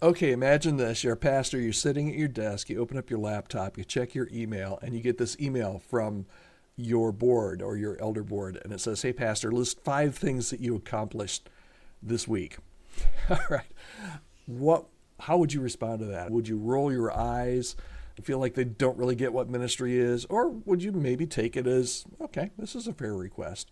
Okay, imagine this. You're a pastor, you're sitting at your desk, you open up your laptop, you check your email, and you get this email from your board or your elder board, and it says, "Hey, pastor, list 5 things that you accomplished this week." All right. What how would you respond to that? Would you roll your eyes, feel like they don't really get what ministry is, or would you maybe take it as, okay, this is a fair request?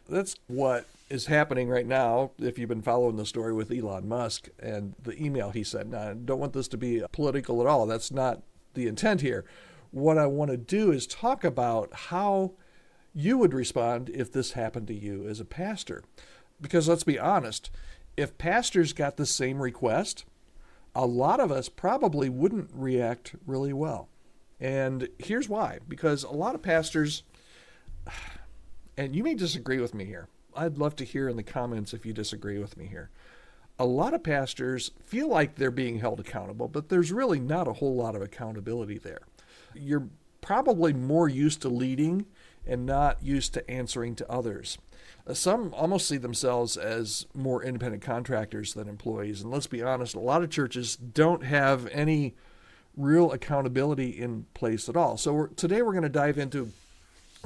That's what is happening right now. If you've been following the story with Elon Musk and the email he sent, now, I don't want this to be political at all. That's not the intent here. What I want to do is talk about how you would respond if this happened to you as a pastor. Because let's be honest, if pastors got the same request, a lot of us probably wouldn't react really well. And here's why. Because a lot of pastors, and you may disagree with me here. I'd love to hear in the comments if you disagree with me here. A lot of pastors feel like they're being held accountable, but there's really not a whole lot of accountability there. You're probably more used to leading and not used to answering to others. Some almost see themselves as more independent contractors than employees. And let's be honest, a lot of churches don't have any real accountability in place at all. So today we're going to dive into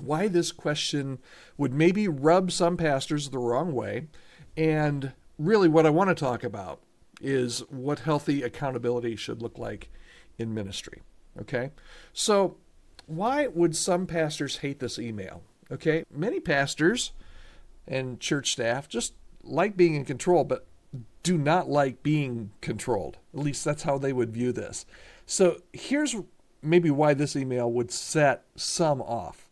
why this question would maybe rub some pastors the wrong way. And really what I want to talk about is what healthy accountability should look like in ministry. Okay? So why would some pastors hate this email? Okay? Many pastors and church staff just like being in control, but do not like being controlled. At least that's how they would view this. So here's maybe why this email would set some off.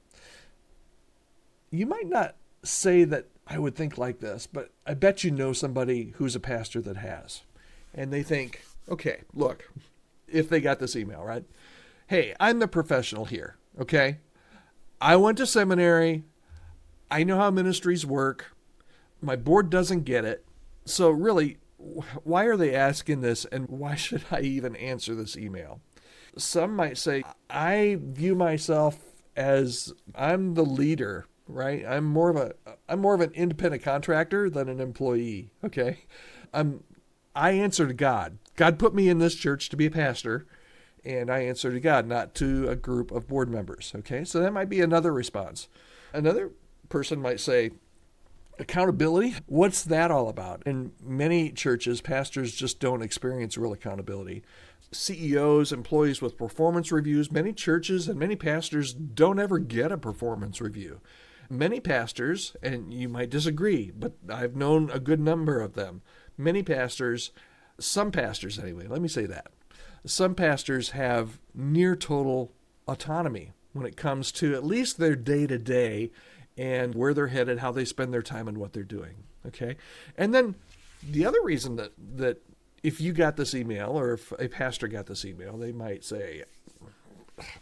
You might not say that I would think like this, but I bet you know somebody who's a pastor that has. And they think, okay, look, if they got this email, right? Hey, I'm the professional here, okay? I went to seminary. I know how ministries work. My board doesn't get it. So really, why are they asking this, and why should I even answer this email? Some might say, I view myself as I'm the leader, right? I'm more of an independent contractor than an employee, okay? I answer to God. God put me in this church to be a pastor, and I answer to God, not to a group of board members, okay? So that might be another response. Another person might say, accountability? What's that all about? In many churches, pastors just don't experience real accountability. CEOs, employees with performance reviews, many churches and many pastors don't ever get a performance review. Many pastors, and you might disagree, but I've known a good number of them, many pastors, some pastors anyway, let me say that. Some pastors have near total autonomy when it comes to at least their day-to-day and where they're headed, how they spend their time, and what they're doing. Okay? And then the other reason that if you got this email, or if a pastor got this email, they might say,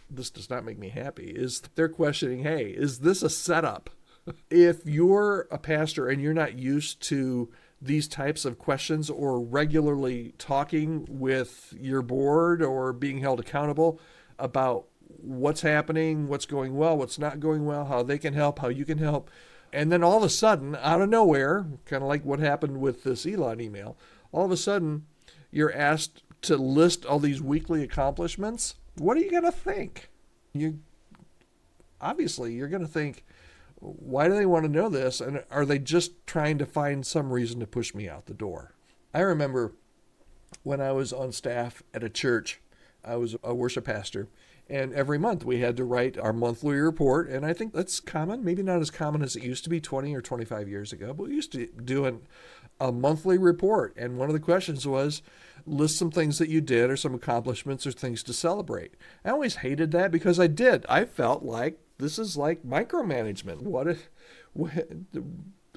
this does not make me happy, is they're questioning, hey, is this a setup? If you're a pastor and you're not used to these types of questions or regularly talking with your board or being held accountable about what's happening, what's going well, what's not going well, how they can help, how you can help, and then all of a sudden, out of nowhere, kind of like what happened with this Elon email, all of a sudden you're asked to list all these weekly accomplishments. What are you going to think? Obviously, you're going to think, why do they want to know this? And are they just trying to find some reason to push me out the door? I remember when I was on staff at a church, I was a worship pastor, and every month we had to write our monthly report. And I think that's common, maybe not as common as it used to be 20 or 25 years ago, but we used to do a monthly report. And one of the questions was, list some things that you did or some accomplishments or things to celebrate. I always hated that because I felt like this is like micromanagement.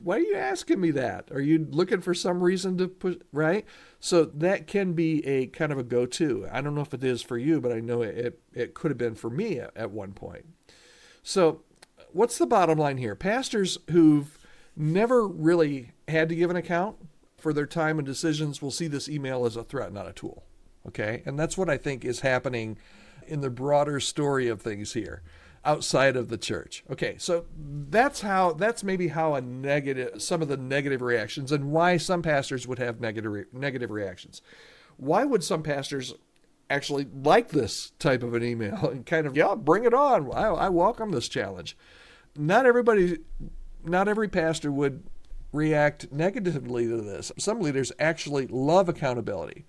Why are you asking me that? Are you looking for some reason to push, right? So that can be a kind of a go-to. I don't know if it is for you, but I know it could have been for me at one point. So what's the bottom line here? Pastors who've never really had to give an account for their time and decisions will see this email as a threat, not a tool. Okay? And that's what I think is happening in the broader story of things here outside of the church. Okay, so that's maybe how some of the negative reactions and why some pastors would have negative reactions. Why would some pastors actually like this type of an email and kind of, yeah, bring it on. I welcome this challenge. Not every pastor would react negatively to this. Some leaders actually love accountability.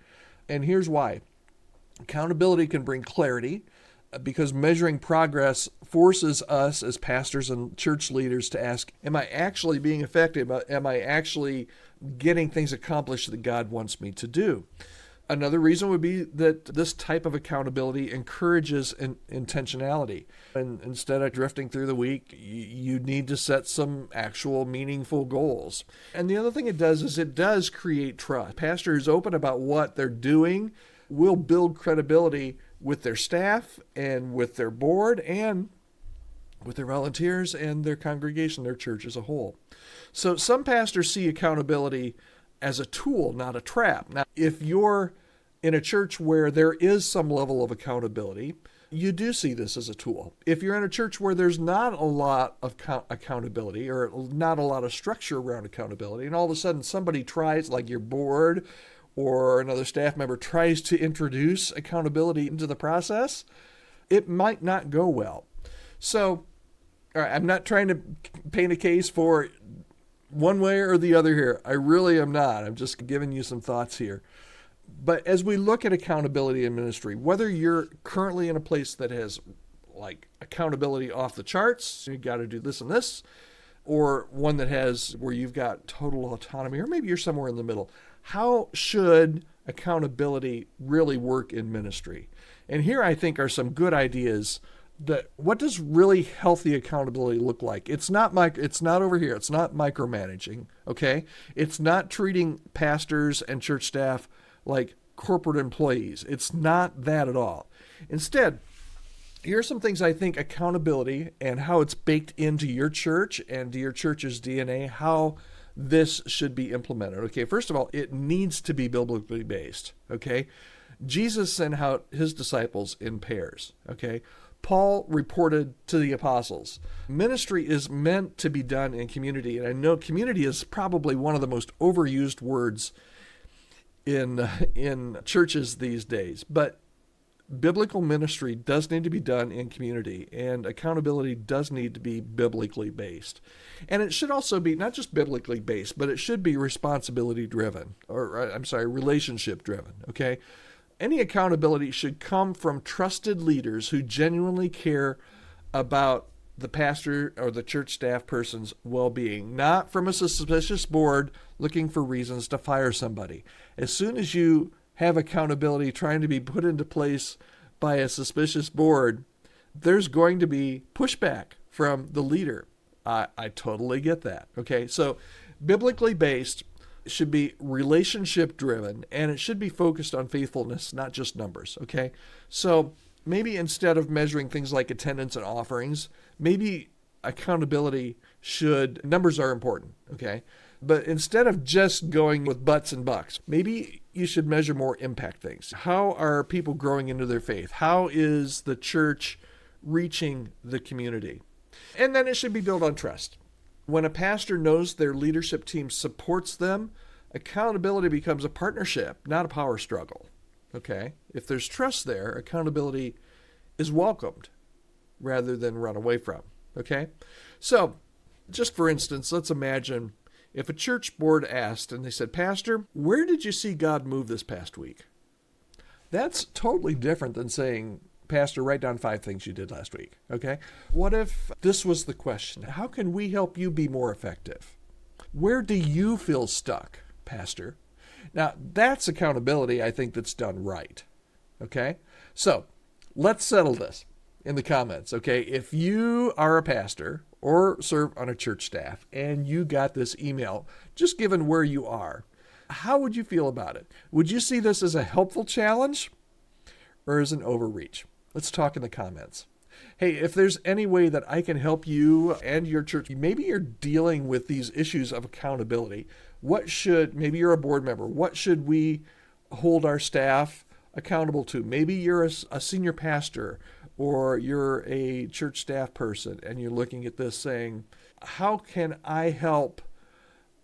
And here's why. Accountability can bring clarity because measuring progress forces us as pastors and church leaders to ask, am I actually being effective? Am I actually getting things accomplished that God wants me to do? Another reason would be that this type of accountability encourages intentionality. And instead of drifting through the week, you need to set some actual meaningful goals. And the other thing it does is it does create trust. Pastors open about what they're doing will build credibility with their staff and with their board and with their volunteers and their congregation, their church as a whole. So some pastors see accountability as a tool, not a trap. Now, if you're in a church where there is some level of accountability, you do see this as a tool. If you're in a church where there's not a lot of accountability or not a lot of structure around accountability, and all of a sudden somebody tries, like your board or another staff member tries to introduce accountability into the process, it might not go well. So, all right, I'm not trying to paint a case for one way or the other here. I really am not. I'm just giving you some thoughts here. But as we look at accountability in ministry, whether you're currently in a place that has like accountability off the charts, you got to do this and this, or one that has where you've got total autonomy, or maybe you're somewhere in the middle, how should accountability really work in ministry? And here I think are some good ideas that what does really healthy accountability look like? It's not over here. It's not micromanaging, okay? It's not treating pastors and church staff like corporate employees. It's not that at all. Instead, here are some things I think accountability and how it's baked into your church and to your church's DNA, how this should be implemented. Okay, first of all, it needs to be biblically based, okay? Jesus sent out his disciples in pairs, okay? Paul reported to the apostles. Ministry is meant to be done in community, and I know community is probably one of the most overused words in churches these days, but biblical ministry does need to be done in community, and accountability does need to be biblically based. And it should also be not just biblically based, but it should be responsibility driven, relationship driven, okay? Any accountability should come from trusted leaders who genuinely care about the pastor or the church staff person's well-being, not from a suspicious board looking for reasons to fire somebody. As soon as you have accountability trying to be put into place by a suspicious board, there's going to be pushback from the leader. I totally get that. Okay, so biblically based should be relationship driven, and it should be focused on faithfulness, not just numbers. Okay, so maybe instead of measuring things like attendance and offerings, maybe accountability numbers are important. Okay, but instead of just going with butts and bucks, maybe you should measure more impact things. How are people growing into their faith? How is the church reaching the community? And then it should be built on trust. When a pastor knows their leadership team supports them, accountability becomes a partnership, not a power struggle. Okay? If there's trust there, accountability is welcomed rather than run away from. Okay? So, just for instance, let's imagine if a church board asked and they said, Pastor, where did you see God move this past week? That's totally different than saying, Pastor, write down 5 things you did last week. Okay? What if this was the question? How can we help you be more effective? Where do you feel stuck, Pastor? Now, that's accountability, I think, that's done right. Okay? So, let's settle this in the comments. Okay? If you are a pastor or serve on a church staff and you got this email, just given where you are, how would you feel about it? Would you see this as a helpful challenge or as an overreach? Let's talk in the comments. Hey, if there's any way that I can help you and your church, maybe you're dealing with these issues of accountability. Maybe you're a board member. What should we hold our staff accountable to? Maybe you're a senior pastor or you're a church staff person and you're looking at this saying, how can I help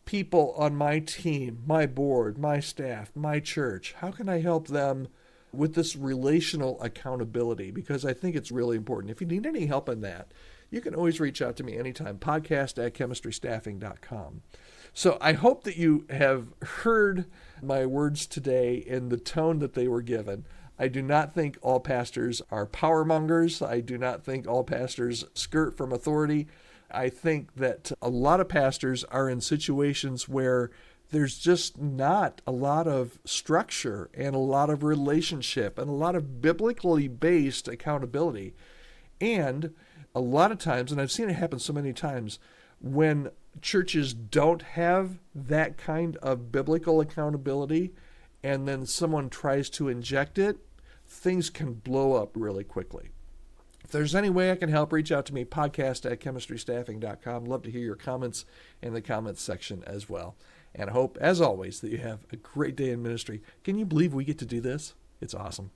people on my team, my board, my staff, my church, how can I help them with this relational accountability? Because I think it's really important. If you need any help in that, you can always reach out to me anytime, podcast@chemistrystaffing.com. So I hope that you have heard my words today in the tone that they were given. I do not think all pastors are power mongers. I do not think all pastors skirt from authority. I think that a lot of pastors are in situations where there's just not a lot of structure and a lot of relationship and a lot of biblically based accountability. And a lot of times, and I've seen it happen so many times, when churches don't have that kind of biblical accountability and then someone tries to inject it, things can blow up really quickly. If there's any way I can help, reach out to me, podcast@chemistrystaffing.com. Love to hear your comments in the comments section as well. And I hope, as always, that you have a great day in ministry. Can you believe we get to do this? It's awesome.